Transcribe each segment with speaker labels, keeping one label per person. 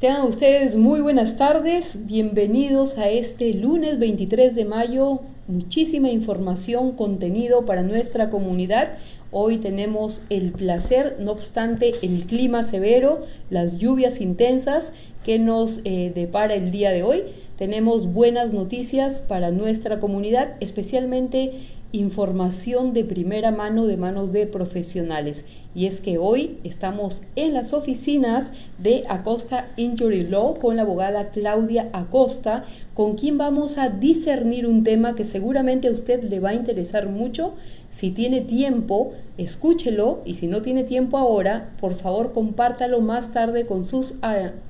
Speaker 1: Tengan ustedes muy buenas tardes, bienvenidos a este lunes 23 de mayo, muchísima información, contenido para nuestra comunidad. Hoy tenemos el placer, no obstante el clima severo, las lluvias intensas que nos depara el día de hoy. Tenemos buenas noticias para nuestra comunidad, especialmente información de primera mano de manos de profesionales. Y es que hoy estamos en las oficinas de Acosta Injury Law con la abogada Claudia Acosta, con quien vamos a discernir un tema que seguramente a usted le va a interesar mucho. Si tiene tiempo, escúchelo, y si no tiene tiempo ahora, por favor compártalo más tarde con sus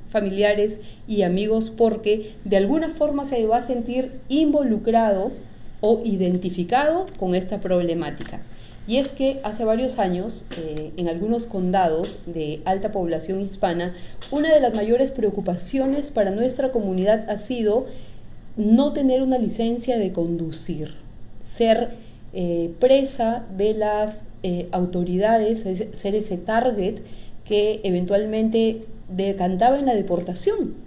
Speaker 1: familiares y amigos, porque de alguna forma se va a sentir involucrado o identificado con esta problemática. Y es que hace varios años, en algunos condados de alta población hispana, una de las mayores preocupaciones para nuestra comunidad ha sido no tener una licencia de conducir, ser presa de las autoridades, ser ese target que eventualmente decantaba en la deportación.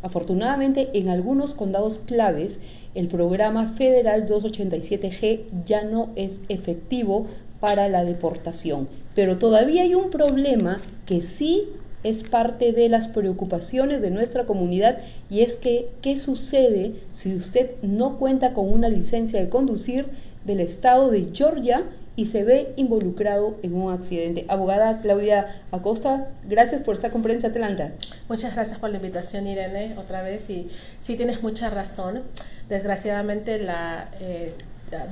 Speaker 1: Afortunadamente, en algunos condados claves, el programa federal 287G ya no es efectivo para la deportación. Pero todavía hay un problema que sí es parte de las preocupaciones de nuestra comunidad, y es que, ¿qué sucede si usted no cuenta con una licencia de conducir del estado de Georgia y se ve involucrado en un accidente? Abogada Claudia Acosta, gracias por estar con Prensa Atlanta.
Speaker 2: Muchas gracias por la invitación, Irene, otra vez, y sí tienes mucha razón. Desgraciadamente la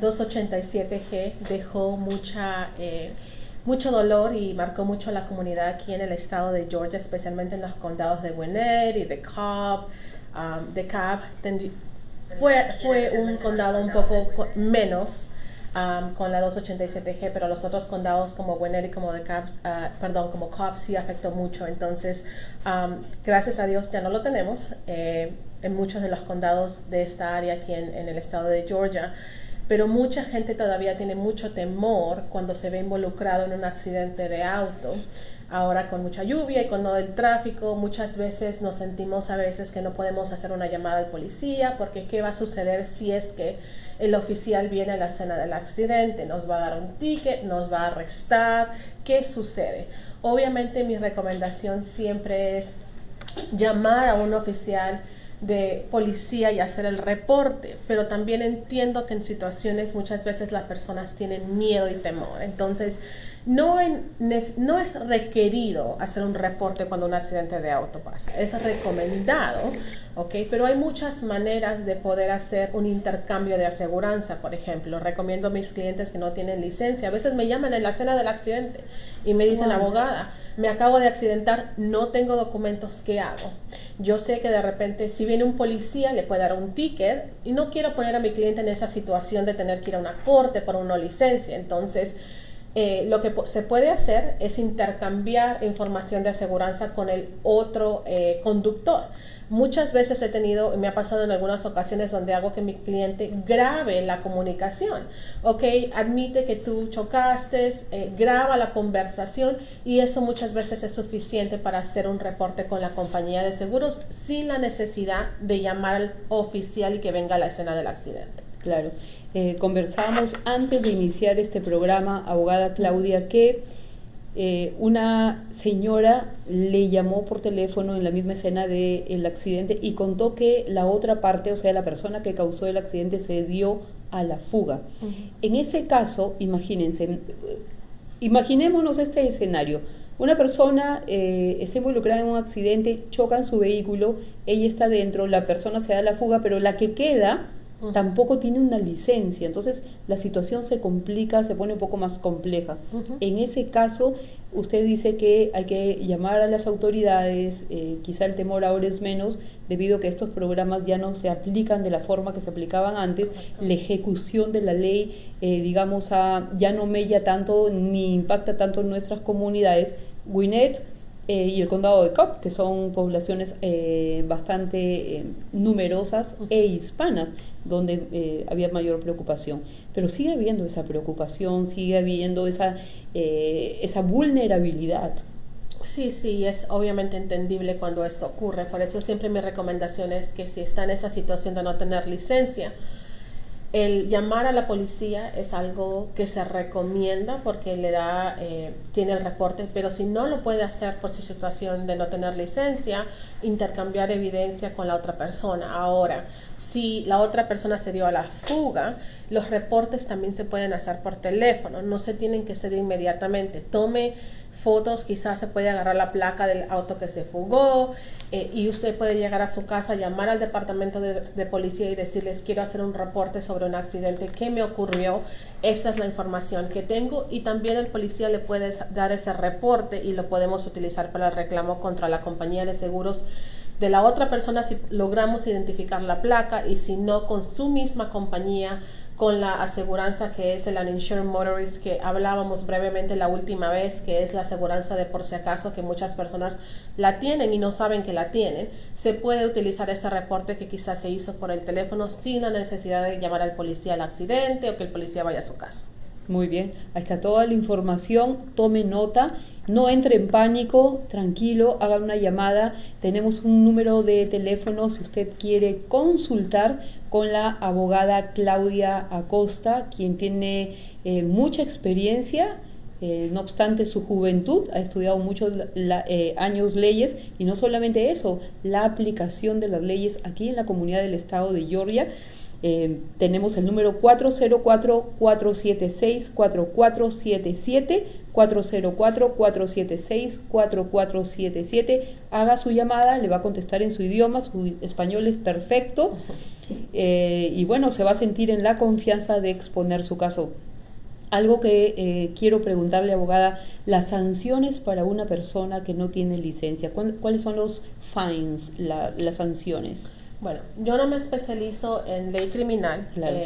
Speaker 2: 287G dejó mucho dolor y marcó mucho a la comunidad aquí en el estado de Georgia, especialmente en los condados de Gwinnett y de Cobb. Fue un condado un poco menos con la 287G, pero los otros condados como Gwinnett y como como Cobb sí afectó mucho. Entonces, gracias a Dios ya no lo tenemos en muchos de los condados de esta área aquí en el estado de Georgia. Pero mucha gente todavía tiene mucho temor cuando se ve involucrado en un accidente de auto. Ahora con mucha lluvia y con todo el tráfico, muchas veces nos sentimos a veces que no podemos hacer una llamada al policía, porque ¿qué va a suceder si es que el oficial viene a la escena del accidente? ¿Nos va a dar un ticket? ¿Nos va a arrestar? ¿Qué sucede? Obviamente mi recomendación siempre es llamar a un oficial de policía y hacer el reporte, pero también entiendo que en situaciones muchas veces las personas tienen miedo y temor. Entonces no es requerido hacer un reporte cuando un accidente de auto pasa, es recomendado, pero hay muchas maneras de poder hacer un intercambio de aseguranza. Por ejemplo, recomiendo a mis clientes que no tienen licencia, a veces me llaman en la escena del accidente y me dicen: abogada, me acabo de accidentar, no tengo documentos, ¿qué hago? Yo sé que de repente si viene un policía le puede dar un ticket y no quiero poner a mi cliente en esa situación de tener que ir a una corte por una licencia. Entonces lo que se puede hacer es intercambiar información de aseguranza con el otro conductor. Muchas veces me ha pasado en algunas ocasiones donde hago que mi cliente grabe la comunicación. Admite que tú chocaste, graba la conversación, y eso muchas veces es suficiente para hacer un reporte con la compañía de seguros sin la necesidad de llamar al oficial y que venga a la escena del accidente.
Speaker 1: Claro. Conversábamos antes de iniciar este programa, abogada Claudia, que una señora le llamó por teléfono en la misma escena del accidente y contó que la otra parte, o sea, la persona que causó el accidente, se dio a la fuga. Uh-huh. En ese caso, imaginémonos este escenario. Una persona está involucrada en un accidente, chocan su vehículo, ella está dentro, la persona se da a la fuga, pero la que queda tampoco tiene una licencia. Entonces la situación se complica, se pone un poco más compleja. En ese caso, usted dice que hay que llamar a las autoridades, quizá el temor ahora es menos, debido a que estos programas ya no se aplican de la forma que se aplicaban antes. La ejecución de la ley, ya no mella tanto ni impacta tanto en nuestras comunidades. Gwinnett y el condado de Cobb, que son poblaciones bastante numerosas e hispanas, donde había mayor preocupación. Pero sigue habiendo esa preocupación, sigue habiendo esa vulnerabilidad.
Speaker 2: Sí, es obviamente entendible cuando esto ocurre. Por eso siempre mi recomendación es que si está en esa situación de no tener licencia, el llamar a la policía es algo que se recomienda porque tiene el reporte, pero si no lo puede hacer por su situación de no tener licencia, intercambiar evidencia con la otra persona. Ahora, si la otra persona se dio a la fuga, los reportes también se pueden hacer por teléfono, no se tienen que hacer inmediatamente. Tome fotos, quizás se puede agarrar la placa del auto que se fugó, y usted puede llegar a su casa, llamar al departamento de policía y decirles: quiero hacer un reporte sobre un accidente, ¿qué me ocurrió? Esta es la información que tengo, y también el policía le puede dar ese reporte y lo podemos utilizar para el reclamo contra la compañía de seguros de la otra persona si logramos identificar la placa, y si no, con su misma compañía, con la aseguranza que es el Uninsured Motorist que hablábamos brevemente la última vez, que es la aseguranza de por si acaso, que muchas personas la tienen y no saben que la tienen. Se puede utilizar ese reporte que quizás se hizo por el teléfono sin la necesidad de llamar al policía al accidente o que el policía vaya a su casa.
Speaker 1: Muy bien, ahí está toda la información, tome nota, no entre en pánico, tranquilo, haga una llamada. Tenemos un número de teléfono si usted quiere consultar con la abogada Claudia Acosta, quien tiene mucha experiencia, no obstante su juventud, ha estudiado muchos años leyes, y no solamente eso, la aplicación de las leyes aquí en la comunidad del estado de Georgia. Tenemos el número 404-476-4477, 404-476-4477. Haga su llamada, le va a contestar en su idioma, su español es perfecto, y bueno, se va a sentir en la confianza de exponer su caso. Algo que quiero preguntarle, abogada: las sanciones para una persona que no tiene licencia, ¿cuáles son los fines, las sanciones?
Speaker 2: Bueno, yo no me especializo en ley criminal,
Speaker 1: claro.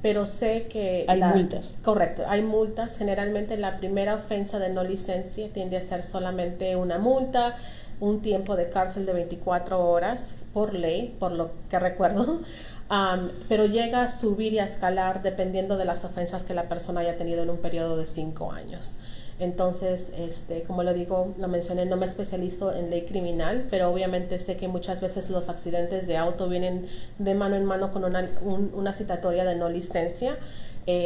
Speaker 2: Pero sé que...
Speaker 1: Hay multas.
Speaker 2: Correcto, hay multas. Generalmente la primera ofensa de no licencia tiende a ser solamente una multa, un tiempo de cárcel de 24 horas por ley, por lo que recuerdo, pero llega a subir y a escalar dependiendo de las ofensas que la persona haya tenido en un periodo de 5 años. Entonces, como lo mencioné, no me especializo en ley criminal, pero obviamente sé que muchas veces los accidentes de auto vienen de mano en mano con una citatoria de no licencia.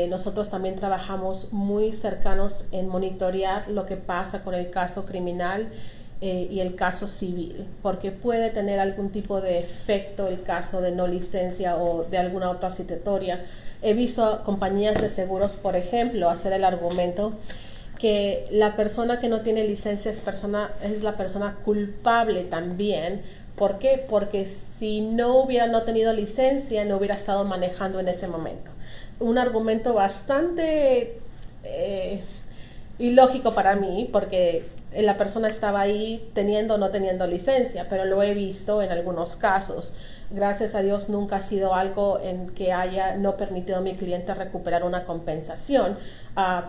Speaker 2: Nosotros también trabajamos muy cercanos en monitorear lo que pasa con el caso criminal y el caso civil, porque puede tener algún tipo de efecto el caso de no licencia o de alguna otra citatoria. He visto a compañías de seguros, por ejemplo, hacer el argumento que la persona que no tiene licencia es la persona culpable también. ¿Por qué? Porque si no hubiera tenido licencia, no hubiera estado manejando en ese momento. Un argumento bastante ilógico para mí, porque la persona estaba ahí teniendo o no teniendo licencia, pero lo he visto en algunos casos. Gracias a Dios nunca ha sido algo en que haya no permitido a mi cliente recuperar una compensación,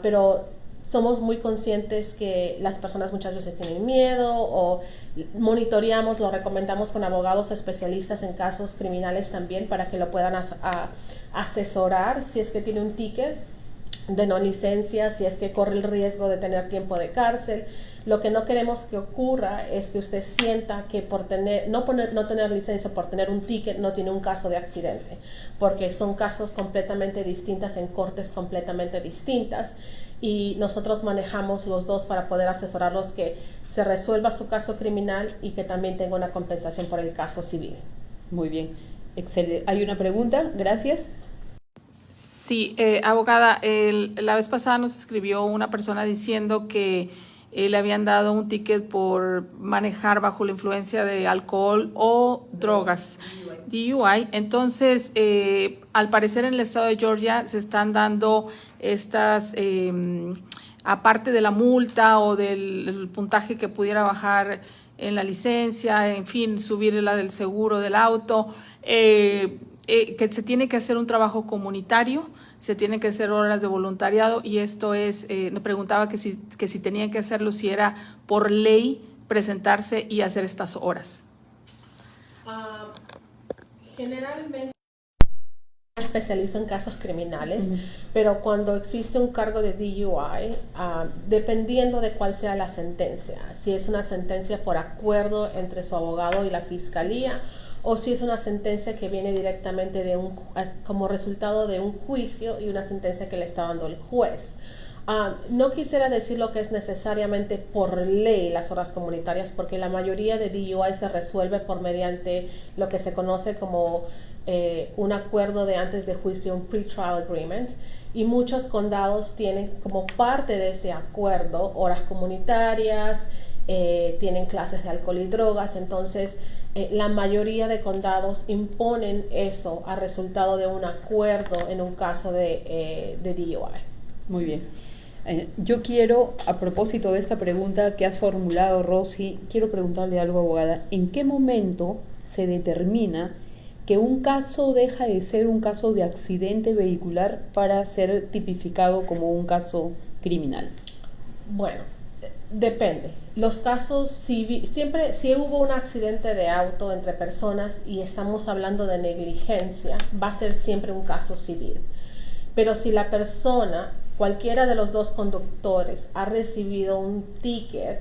Speaker 2: pero somos muy conscientes que las personas muchas veces tienen miedo, o monitoreamos, lo recomendamos con abogados especialistas en casos criminales también, para que lo puedan asesorar si es que tiene un ticket de no licencia, si es que corre el riesgo de tener tiempo de cárcel. Lo que no queremos que ocurra es que usted sienta que por no tener licencia, por tener un ticket, no tiene un caso de accidente, porque son casos completamente distintos en cortes completamente distintas, y nosotros manejamos los dos para poder asesorarlos que se resuelva su caso criminal y que también tenga una compensación por el caso civil.
Speaker 1: Muy bien, excelente. ¿Hay una pregunta? Gracias.
Speaker 3: Sí, abogada, la vez pasada nos escribió una persona diciendo que le habían dado un ticket por manejar bajo la influencia de alcohol o drogas, DUI. Entonces, al parecer en el estado de Georgia se están dando estas, aparte de la multa o del puntaje que pudiera bajar en la licencia, en fin, subir la del seguro del auto, que se tiene que hacer un trabajo comunitario, se tienen que hacer horas de voluntariado, y esto me preguntaba que si tenían que hacerlo, si era por ley presentarse y hacer estas horas.
Speaker 2: Generalmente especializo en casos criminales, pero cuando existe un cargo de DUI, dependiendo de cuál sea la sentencia, si es una sentencia por acuerdo entre su abogado y la fiscalía, o si es una sentencia que viene directamente como resultado de un juicio y una sentencia que le está dando el juez. No quisiera decir lo que es necesariamente por ley las horas comunitarias, porque la mayoría de DUI se resuelve mediante lo que se conoce como un acuerdo de antes de juicio, un pre-trial agreement, y muchos condados tienen como parte de ese acuerdo horas comunitarias, tienen clases de alcohol y drogas. Entonces la mayoría de condados imponen eso a resultado de un acuerdo en un caso de DUI.
Speaker 1: Muy bien. Yo quiero, a propósito de esta pregunta que has formulado, Rosy, quiero preguntarle algo, abogada. ¿En qué momento se determina que un caso deja de ser un caso de accidente vehicular para ser tipificado como un caso criminal?
Speaker 2: Bueno, depende. Los casos siempre, si hubo un accidente de auto entre personas y estamos hablando de negligencia, va a ser siempre un caso civil. Pero si la persona, cualquiera de los dos conductores, ha recibido un ticket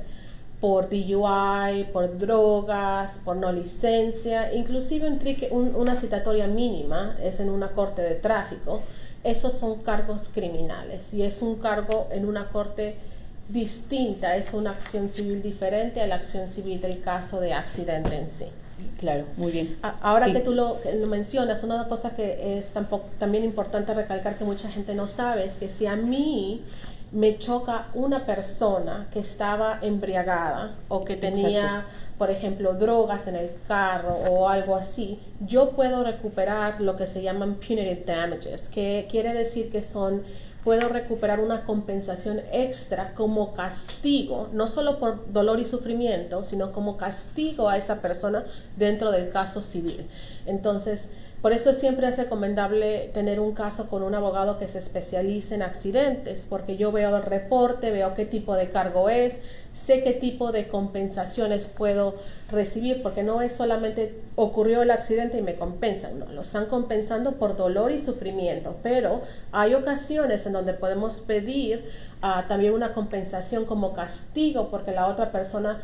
Speaker 2: por DUI, por drogas, por no licencia, inclusive una citatoria mínima, es en una corte de tráfico, esos son cargos criminales y es un cargo en una corte distinta, es una acción civil diferente a la acción civil del caso de accidente en sí.
Speaker 1: Claro, muy bien.
Speaker 2: Ahora sí, que tú lo mencionas, una cosa que es también importante recalcar que mucha gente no sabe es que si a mí me choca una persona que estaba embriagada o que tenía, por ejemplo, drogas en el carro o algo así, yo puedo recuperar lo que se llaman punitive damages, que quiere decir que puedo recuperar una compensación extra como castigo, no solo por dolor y sufrimiento, sino como castigo a esa persona dentro del caso civil. Entonces, por eso siempre es recomendable tener un caso con un abogado que se especialice en accidentes, porque yo veo el reporte, veo qué tipo de cargo es, sé qué tipo de compensaciones puedo recibir, porque no es solamente ocurrió el accidente y me compensan, no, lo están compensando por dolor y sufrimiento, pero hay ocasiones en donde podemos pedir también una compensación como castigo porque la otra persona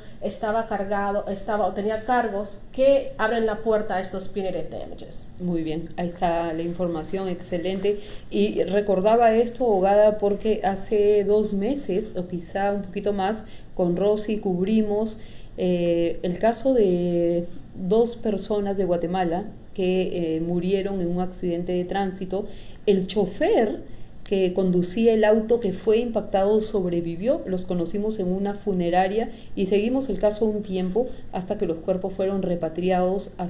Speaker 2: tenía cargos que abren la puerta a estos punitive damages.
Speaker 1: Muy bien, ahí está la información, excelente. Y recordaba esto, abogada, porque hace 2 meses o quizá un poquito más con Rosy cubrimos el caso de 2 personas de Guatemala que murieron en un accidente de tránsito. El chofer que conducía el auto que fue impactado sobrevivió, los conocimos en una funeraria y seguimos el caso un tiempo hasta que los cuerpos fueron repatriados a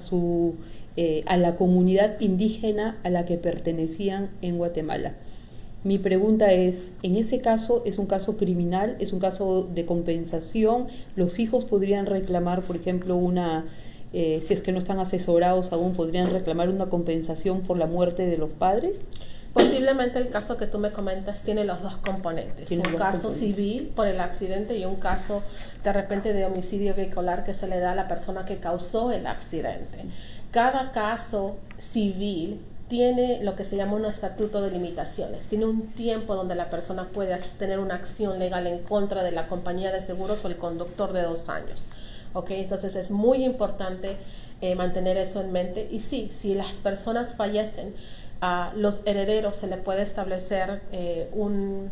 Speaker 1: la comunidad indígena a la que pertenecían en Guatemala. Mi pregunta es, en ese caso, ¿es un caso criminal? ¿Es un caso de compensación? ¿Los hijos podrían reclamar, por ejemplo, si es que no están asesorados aún, podrían reclamar una compensación por la muerte de los padres?
Speaker 2: Posiblemente el caso que tú me comentas tiene los dos componentes, un caso civil por el accidente y un caso de repente de homicidio vehicular que se le da a la persona que causó el accidente. Cada caso civil tiene lo que se llama un estatuto de limitaciones, tiene un tiempo donde la persona puede tener una acción legal en contra de la compañía de seguros o el conductor de 2 años. ¿Okay? Entonces es muy importante mantener eso en mente y sí, si las personas fallecen, a los herederos se le puede establecer un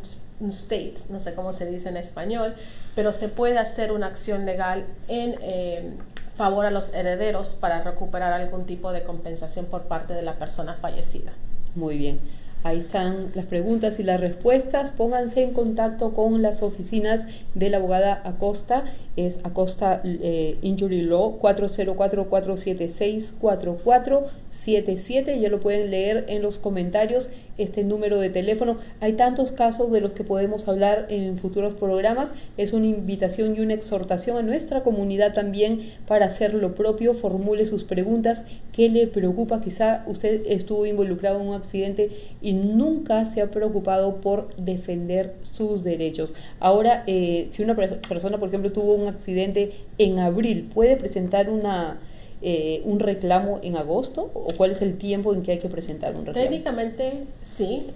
Speaker 2: state, no sé cómo se dice en español, pero se puede hacer una acción legal en favor a los herederos para recuperar algún tipo de compensación por parte de la persona fallecida.
Speaker 1: Muy bien. Ahí están las preguntas y las respuestas. Pónganse en contacto con las oficinas de la abogada Acosta. Es Acosta Injury Law 404-476-4477. Ya lo pueden leer en los comentarios, este número de teléfono. Hay tantos casos de los que podemos hablar en futuros programas. Es una invitación y una exhortación a nuestra comunidad también para hacer lo propio. Formule sus preguntas. ¿Qué le preocupa? Quizá usted estuvo involucrado en un accidente y nunca se ha preocupado por defender sus derechos. Ahora, si una persona, por ejemplo, tuvo un accidente en abril, puede presentar una un reclamo en agosto? ¿O cuál es el tiempo en que hay que presentar un reclamo?
Speaker 2: Técnicamente sí,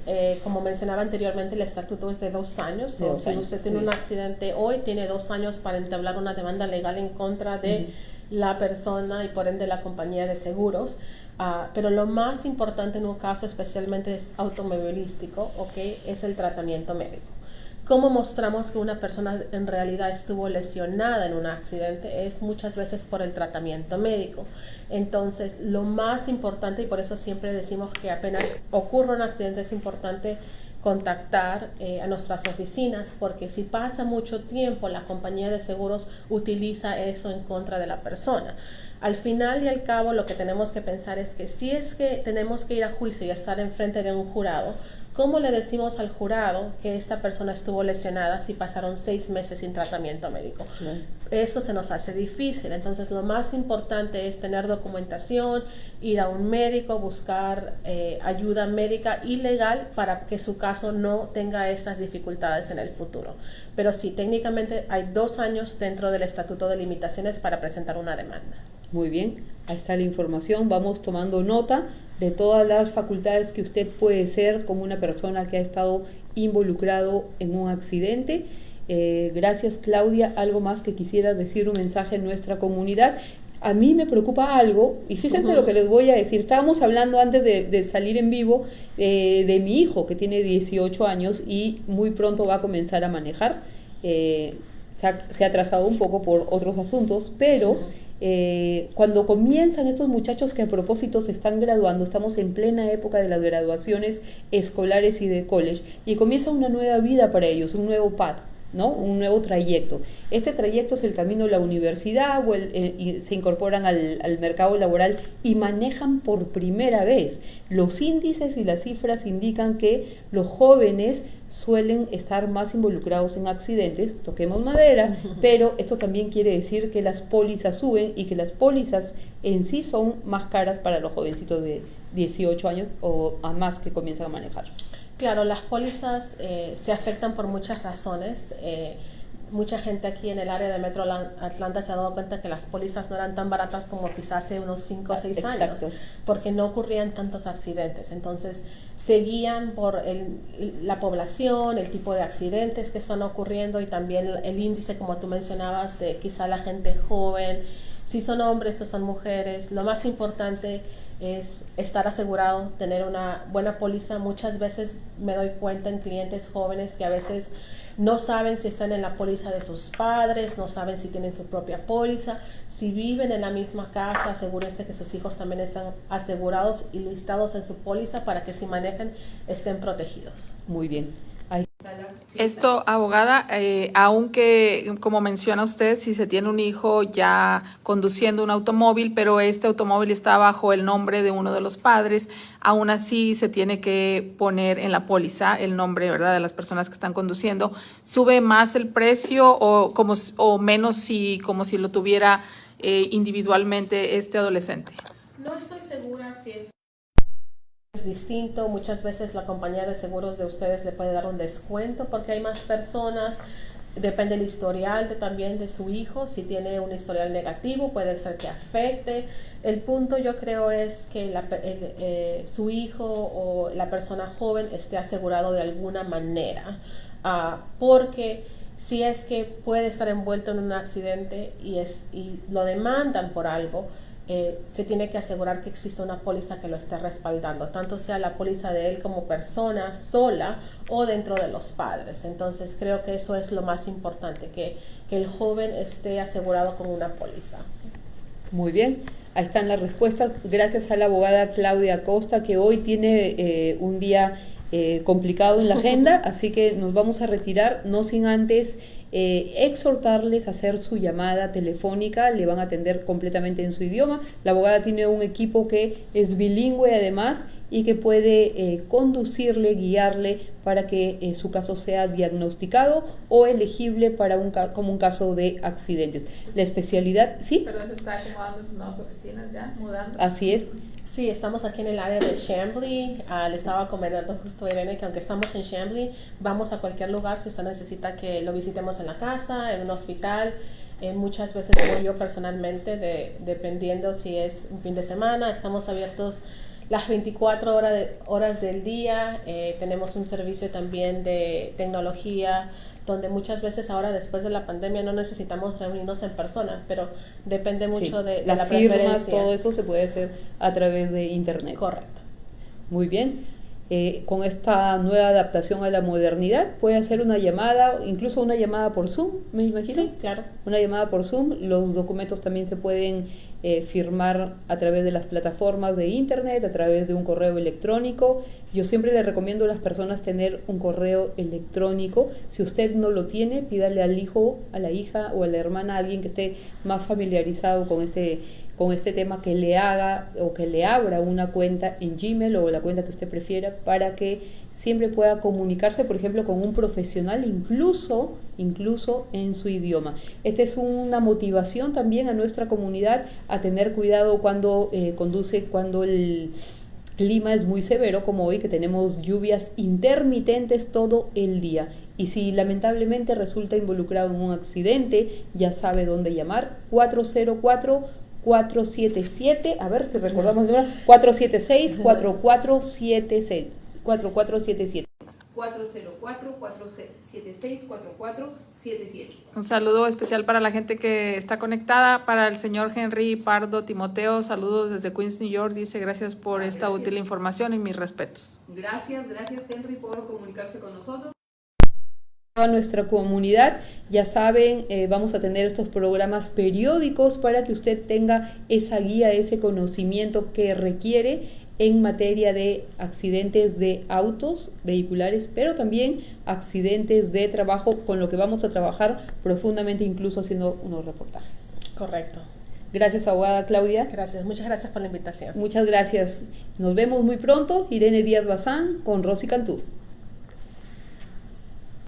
Speaker 2: como mencionaba anteriormente, el estatuto es de 2 años. Si usted tiene un accidente hoy, tiene 2 años para entablar una demanda legal en contra de la persona y por ende la compañía de seguros. Pero lo más importante en un caso especialmente es automovilístico, es el tratamiento médico. ¿Cómo mostramos que una persona en realidad estuvo lesionada en un accidente? Es muchas veces por el tratamiento médico. Entonces, lo más importante, y por eso siempre decimos que apenas ocurre un accidente, es importante contactar a nuestras oficinas, porque si pasa mucho tiempo, la compañía de seguros utiliza eso en contra de la persona. Al final y al cabo, lo que tenemos que pensar es que si es que tenemos que ir a juicio y estar enfrente de un jurado, ¿cómo le decimos al jurado que esta persona estuvo lesionada si pasaron 6 meses sin tratamiento médico? Eso se nos hace difícil. Entonces, lo más importante es tener documentación, ir a un médico, buscar ayuda médica y legal para que su caso no tenga estas dificultades en el futuro. Pero sí, técnicamente hay 2 años dentro del Estatuto de Limitaciones para presentar una demanda.
Speaker 1: Muy bien, ahí está la información. Vamos tomando nota de todas las facultades que usted puede ser como una persona que ha estado involucrado en un accidente. Gracias, Claudia. ¿Algo más que quisiera decir, un mensaje en nuestra comunidad? A mí me preocupa algo, y fíjense lo que les voy a decir. Estábamos hablando antes de salir en vivo de mi hijo, que tiene 18 años y muy pronto va a comenzar a manejar. Se ha atrasado un poco por otros asuntos, pero cuando comienzan estos muchachos que a propósito se están graduando, estamos en plena época de las graduaciones escolares y de college, y comienza una nueva vida para ellos, un nuevo path, ¿no? Un nuevo trayecto. Este trayecto es el camino a la universidad y se incorporan al mercado laboral y manejan por primera vez. Los índices y las cifras indican que los jóvenes suelen estar más involucrados en accidentes, toquemos madera, pero esto también quiere decir que las pólizas suben y que las pólizas en sí son más caras para los jovencitos de 18 años o a más que comienzan a manejar.
Speaker 2: Claro, las pólizas se afectan por muchas razones. Mucha gente aquí en el área de Metro Atlanta se ha dado cuenta que las pólizas no eran tan baratas como quizás hace unos 5 o 6 años, porque no ocurrían tantos accidentes. Entonces, se guían por la población, el tipo de accidentes que están ocurriendo y también el índice, como tú mencionabas, de quizá la gente joven, si son hombres o son mujeres. Lo más importante es estar asegurado, tener una buena póliza. Muchas veces me doy cuenta en clientes jóvenes que a veces no saben si están en la póliza de sus padres, no saben si tienen su propia póliza. Si viven en la misma casa, asegúrense que sus hijos también están asegurados y listados en su póliza para que si manejan estén protegidos.
Speaker 1: Muy bien.
Speaker 3: Esto, abogada, aunque como menciona usted, si se tiene un hijo ya conduciendo un automóvil, pero este automóvil está bajo el nombre de uno de los padres, aún así se tiene que poner en la póliza el nombre, ¿verdad?, de las personas que están conduciendo. ¿Sube más el precio o menos como si lo tuviera individualmente este adolescente?
Speaker 2: No estoy segura si es distinto. Muchas veces la compañía de seguros de ustedes le puede dar un descuento porque hay más personas. Depende del historial también de su hijo. Si tiene un historial negativo, puede ser que afecte. El punto, yo creo, es que su hijo o la persona joven esté asegurado de alguna manera, porque si es que puede estar envuelto en un accidente y lo demandan por algo, se tiene que asegurar que existe una póliza que lo esté respaldando, tanto sea la póliza de él como persona sola o dentro de los padres. Entonces creo que eso es lo más importante, que el joven esté asegurado con una póliza.
Speaker 1: Muy bien, ahí están las respuestas. Gracias a la abogada Claudia Costa, que hoy tiene un día complicado en la agenda, así que nos vamos a retirar, no sin antes exhortarles a hacer su llamada telefónica. Le van a atender completamente en su idioma. La abogada tiene un equipo que es bilingüe además y que puede conducirle, guiarle para que su caso sea diagnosticado o elegible para como un caso de accidentes. La especialidad, ¿sí?
Speaker 3: Pero se está acomodando en sus nuevas oficinas ya, mudando.
Speaker 1: Así es.
Speaker 2: Sí, estamos aquí en el área de Chamblee. Le estaba comentando justo a Irene que aunque estamos en Chamblee, vamos a cualquier lugar si usted necesita que lo visitemos en la casa, en un hospital. Muchas veces voy yo personalmente, dependiendo si es un fin de semana. Estamos abiertos las 24 horas del día. Tenemos un servicio también de tecnología, donde muchas veces ahora después de la pandemia no necesitamos reunirnos en persona, pero depende mucho de
Speaker 1: las
Speaker 2: la
Speaker 1: firmas,
Speaker 2: preferencia.
Speaker 1: todo eso se puede hacer a través de internet.
Speaker 2: Correcto.
Speaker 1: Muy bien. Con esta nueva adaptación a la modernidad, puede hacer una llamada, incluso una llamada por Zoom, me imagino.
Speaker 2: Sí, claro.
Speaker 1: Una llamada por Zoom. Los documentos también se pueden firmar a través de las plataformas de internet, a través de un correo electrónico. Yo siempre le recomiendo a las personas tener un correo electrónico. Si usted no lo tiene, pídale al hijo, a la hija o a la hermana, a alguien que esté más familiarizado con este tema, que le haga o que le abra una cuenta en Gmail o la cuenta que usted prefiera, para que siempre pueda comunicarse, por ejemplo, con un profesional, incluso en su idioma. Esta es una motivación también a nuestra comunidad a tener cuidado cuando conduce, cuando el clima es muy severo, como hoy, que tenemos lluvias intermitentes todo el día. Y si lamentablemente resulta involucrado en un accidente, ya sabe dónde llamar: 404-477, a ver si recordamos el número, 476-4477. 4477. 404-476-4477.
Speaker 3: Un saludo especial para la gente que está conectada, para el señor Henry Pardo Timoteo, saludos desde Queens, New York, dice gracias por esta útil información y mis respetos.
Speaker 1: Gracias Henry por comunicarse con nosotros. A nuestra comunidad, ya saben, vamos a tener estos programas periódicos para que usted tenga esa guía, ese conocimiento que requiere en materia de accidentes de autos vehiculares, pero también accidentes de trabajo, con lo que vamos a trabajar profundamente, incluso haciendo unos reportajes.
Speaker 2: Correcto.
Speaker 1: Gracias, abogada Claudia.
Speaker 2: Gracias, muchas gracias por la invitación.
Speaker 1: Muchas gracias. Nos vemos muy pronto. Irene Díaz Bazán con Rosy Cantú.